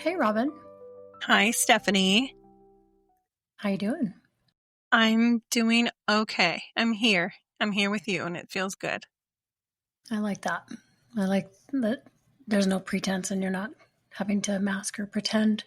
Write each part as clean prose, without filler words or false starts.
Hey, Robin. Hi, Stephanie. How you doing? I'm doing okay. I'm here. I'm here with you, and it feels good. I like that. I like that there's no pretense and you're not having to mask or pretend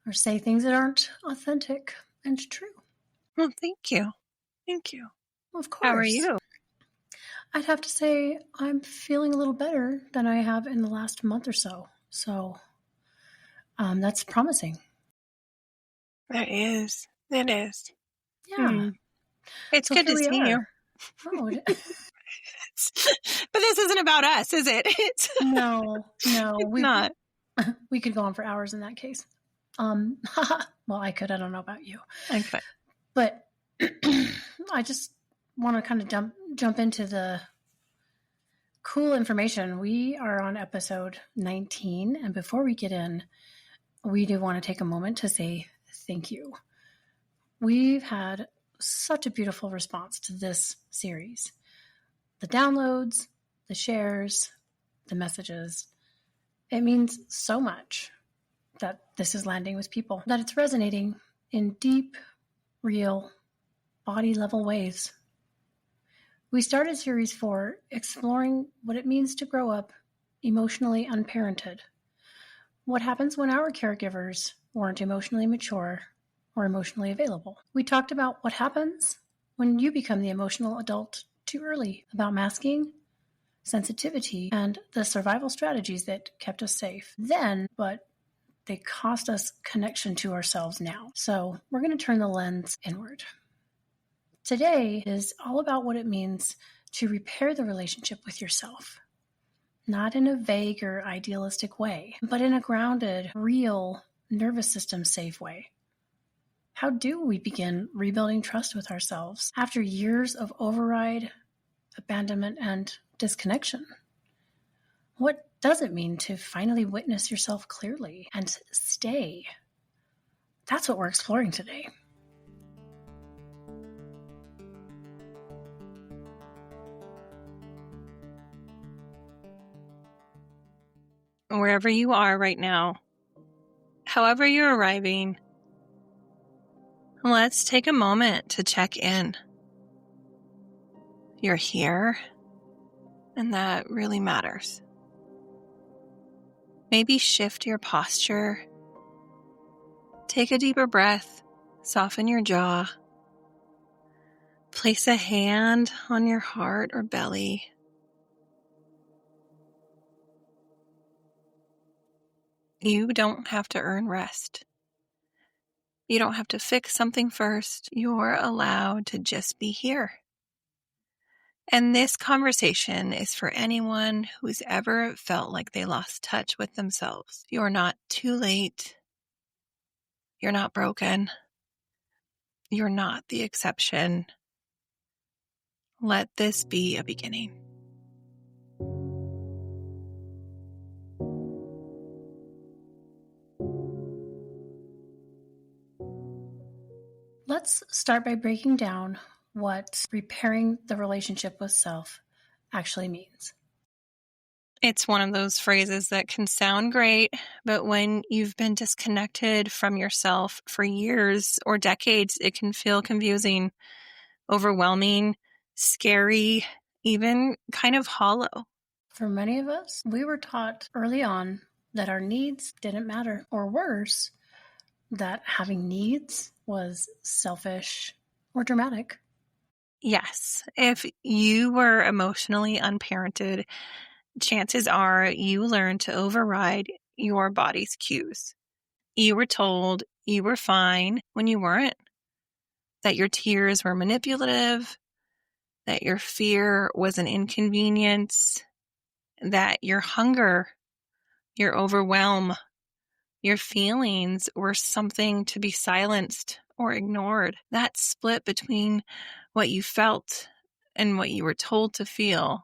or say things that aren't authentic and true. Well, thank you. Thank you. Of How are course. you? I'd have to say I'm feeling a little better than I have in the last month or so. So that's promising. It is. It is. Yeah. It's So good here to we see you. are. Oh, But this isn't about us, is it? It's no. not. We could go on for hours in that case. Well, I could. I don't know about you. Okay. But I just want to kind of jump into the cool information. We are on episode 19. And before we get in, we do want to take a moment to say thank you. We've had such a beautiful response to this series. The downloads, the shares, the messages. It means so much that this is landing with people, that it's resonating in deep, real, body level ways. We started Series 4 exploring what it means to grow up emotionally unparented. What happens when our caregivers weren't emotionally mature or emotionally available? We talked about what happens when you become the emotional adult too early, about masking, sensitivity, and the survival strategies that kept us safe then, but they cost us connection to ourselves now. So we're going to turn the lens inward. Today is all about what it means to repair the relationship with yourself. Not in a vague or idealistic way, but in a grounded, real, nervous system safe way. How do we begin rebuilding trust with ourselves after years of override, abandonment, and disconnection? What does it mean to finally witness yourself clearly and stay? That's what we're exploring today. Wherever you are right now, however you're arriving, let's take a moment to check in. You're here, and that really matters. Maybe shift your posture. Take a deeper breath. Soften your jaw. Place a hand on your heart or belly. You don't have to earn rest. You don't have to fix something first. You're allowed to just be here. And this conversation is for anyone who's ever felt like they lost touch with themselves. You're not too late. You're not broken. You're not the exception. Let this be a beginning. Let's start by breaking down what repairing the relationship with self actually means. It's one of those phrases that can sound great, but when you've been disconnected from yourself for years or decades, it can feel confusing, overwhelming, scary, even kind of hollow. For many of us, we were taught early on that our needs didn't matter, or worse, that having needs was selfish or dramatic. Yes, if you were emotionally unparented, chances are you learned to override your body's cues. You were told you were fine when you weren't, that your tears were manipulative, that your fear was an inconvenience, that your hunger, your overwhelm, your feelings were something to be silenced or ignored. That split between what you felt and what you were told to feel,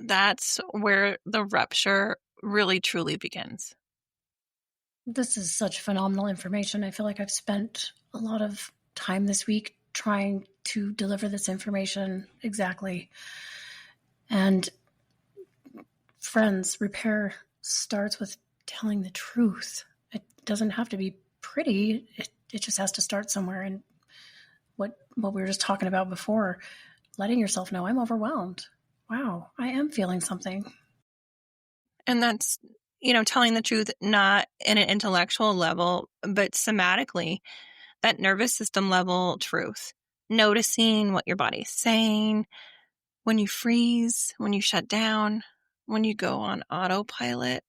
that's where the rupture really truly begins. This is such phenomenal information. I feel like I've spent a lot of time this week trying to deliver this information exactly. And friends, repair starts with telling the truth. It doesn't have to be pretty. It just has to start somewhere. And what we were just talking about before, letting yourself know, I'm overwhelmed. Wow, I am feeling something. And that's, telling the truth, not in an intellectual level, but somatically, that nervous system level truth. Noticing what your body's saying, when you freeze, when you shut down, when you go on autopilot.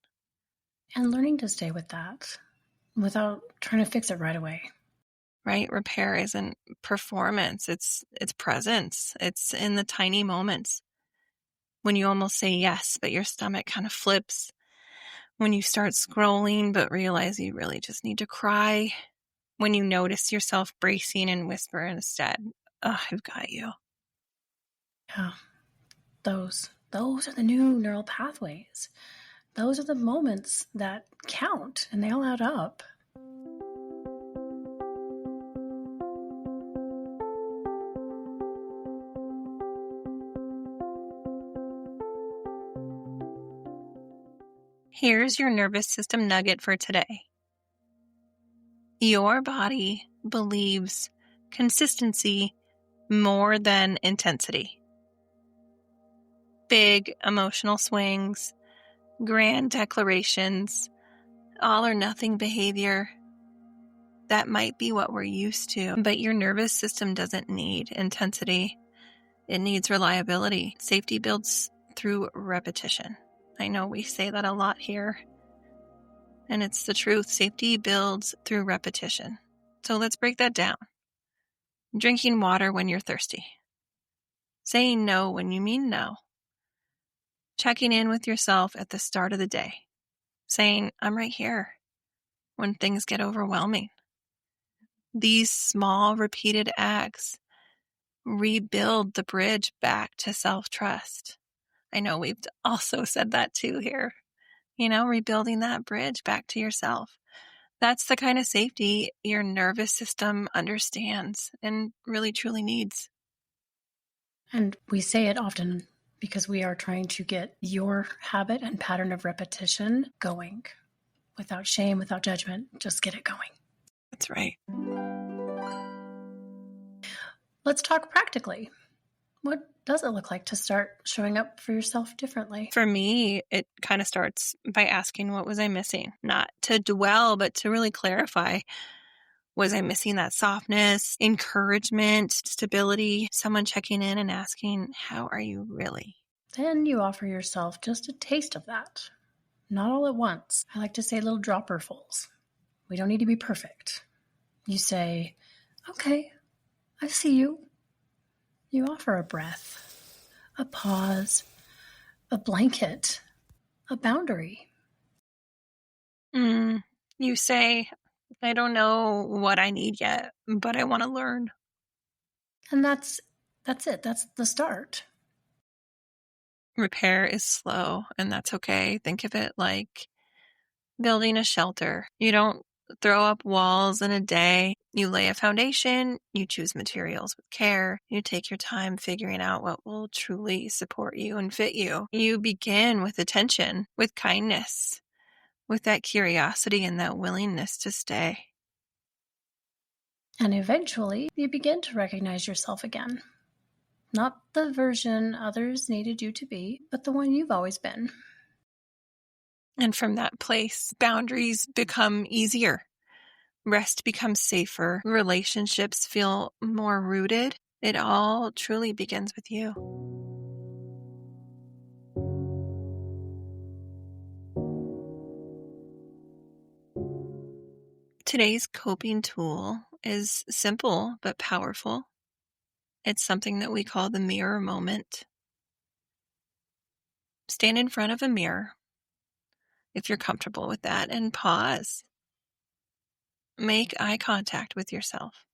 And learning to stay with that without trying to fix it right away. Right? Repair isn't performance. It's presence. It's in the tiny moments. When you almost say yes, but your stomach kind of flips. When you start scrolling, but realize you really just need to cry. When you notice yourself bracing and whisper instead, oh, I've got you. Yeah. Those are the new neural pathways. Those are the moments that count, and they all add up. Here's your nervous system nugget for today. Your body believes consistency more than intensity. Big emotional swings, grand declarations, all or nothing behavior. That might be what we're used to, but your nervous system doesn't need intensity. It needs reliability. Safety builds through repetition. I know we say that a lot here, and it's the truth. Safety builds through repetition. So let's break that down. Drinking water when you're thirsty. Saying no when you mean no. Checking in with yourself at the start of the day. Saying, I'm right here when things get overwhelming. These small repeated acts rebuild the bridge back to self-trust. I know we've also said that too here. Rebuilding that bridge back to yourself. That's the kind of safety your nervous system understands and really truly needs. And we say it often because we are trying to get your habit and pattern of repetition going without shame, without judgment. Just get it going. That's right. Let's talk practically. What does it look like to start showing up for yourself differently? For me, it kind of starts by asking, what was I missing? Not to dwell, but to really clarify. Was I missing that softness, encouragement, stability? Someone checking in and asking, how are you really? Then you offer yourself just a taste of that. Not all at once. I like to say little dropperfuls. We don't need to be perfect. You say, okay, I see you. You offer a breath, a pause, a blanket, a boundary. You say, I don't know what I need yet, but I want to learn. And that's it. That's the start. Repair is slow, and that's okay. Think of it like building a shelter. You don't throw up walls in a day. You lay a foundation, you choose materials with care, you take your time figuring out what will truly support you and fit you. You begin with attention, with kindness, with that curiosity and that willingness to stay. And eventually, you begin to recognize yourself again. Not the version others needed you to be, but the one you've always been. And from that place, boundaries become easier. Rest becomes safer. Relationships feel more rooted. It all truly begins with you. Today's coping tool is simple but powerful. It's something that we call the mirror moment. Stand in front of a mirror, if you're comfortable with that, and pause. Make eye contact with yourself.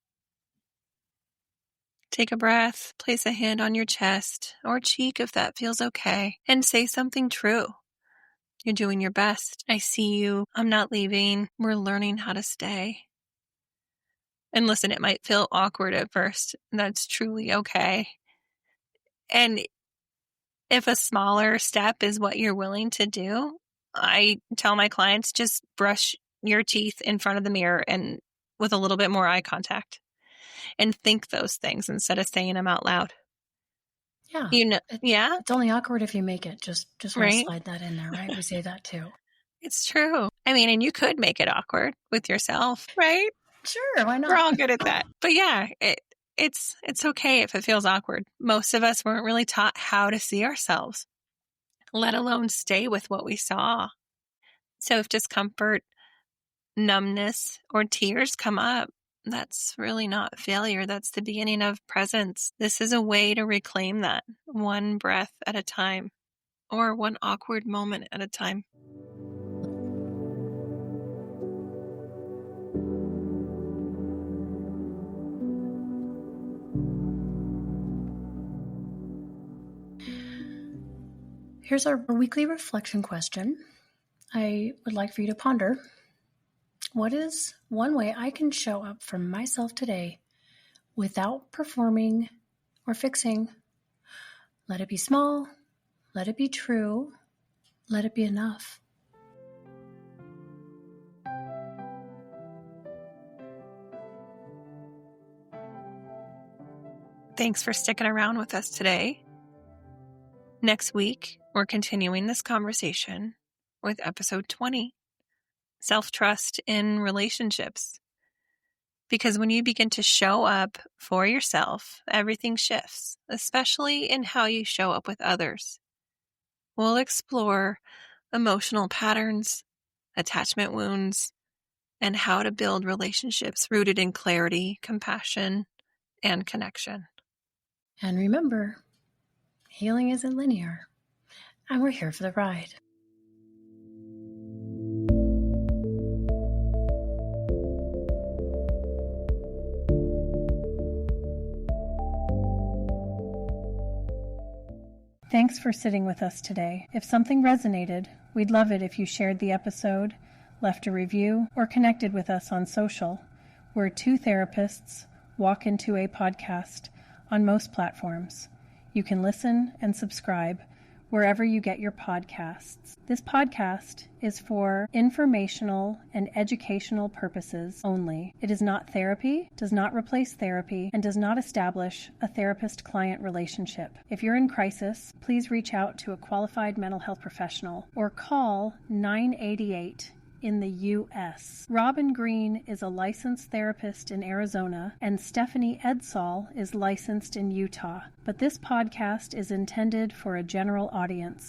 Take a breath, place a hand on your chest or cheek if that feels okay, and say something true. You're doing your best. I see you. I'm not leaving. We're learning how to stay. And listen, it might feel awkward at first. That's truly okay. And if a smaller step is what you're willing to do, I tell my clients, just brush your teeth in front of the mirror and with a little bit more eye contact and think those things instead of saying them out loud. Yeah. Yeah, It's only awkward if you make it. Just want to right. slide that in there, right? We say that too. It's true. I mean, and you could make it awkward with yourself, right? Sure, why not? We're all good at that. But yeah, it's okay if it feels awkward. Most of us weren't really taught how to see ourselves, let alone stay with what we saw. So if discomfort, numbness, or tears come up, that's really not failure. That's the beginning of presence. This is a way to reclaim that one breath at a time or one awkward moment at a time. Here's our weekly reflection question. I would like for you to ponder, what is one way I can show up for myself today without performing or fixing? Let it be small, let it be true, let it be enough. Thanks for sticking around with us today. Next week, we're continuing this conversation with episode 20, Self-Trust in Relationships. Because when you begin to show up for yourself, everything shifts, especially in how you show up with others. We'll explore emotional patterns, attachment wounds, and how to build relationships rooted in clarity, compassion, and connection. And remember, healing isn't linear, and we're here for the ride. Thanks for sitting with us today. If something resonated, we'd love it if you shared the episode, left a review, or connected with us on social. We're two therapists walk into a podcast on most platforms. You can listen and subscribe wherever you get your podcasts. This podcast is for informational and educational purposes only. It is not therapy, does not replace therapy, and does not establish a therapist-client relationship. If you're in crisis, please reach out to a qualified mental health professional or call 988 in the U.S. Robin Green is a licensed therapist in Arizona, and Stephanie Edsall is licensed in Utah. But this podcast is intended for a general audience.